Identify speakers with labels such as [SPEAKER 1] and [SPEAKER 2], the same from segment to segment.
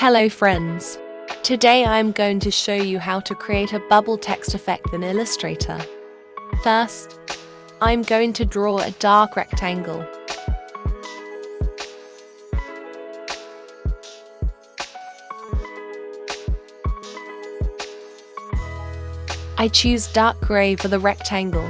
[SPEAKER 1] Hello friends! Today I am going to show you how to create a bubble text effect in Illustrator. First, I'm going to draw a dark rectangle. I choose dark gray for the rectangle.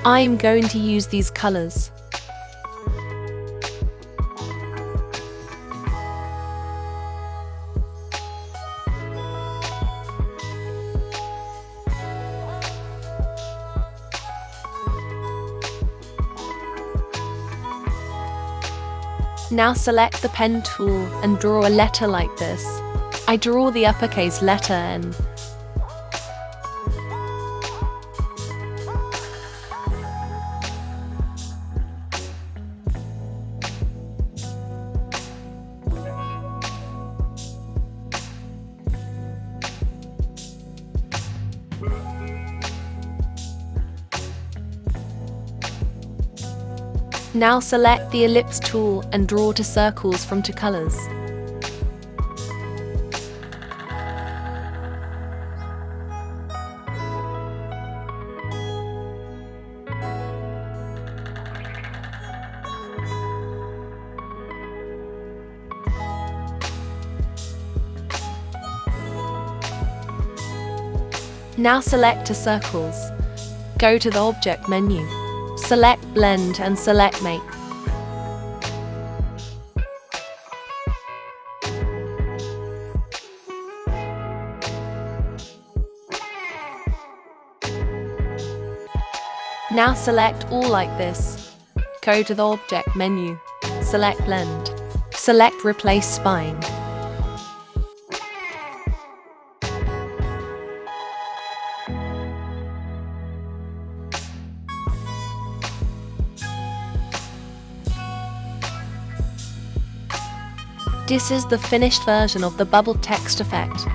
[SPEAKER 1] I am going to use these colors. Now select the pen tool and draw a letter like this. I draw the uppercase letter N. Now select the ellipse tool and draw two circles from two colors. Now select two circles. Go to the Object menu. Select Blend and select Make. Now select all like this. Go to the Object menu. Select Blend. Select Replace Spine. This is the finished version of the bubble text effect.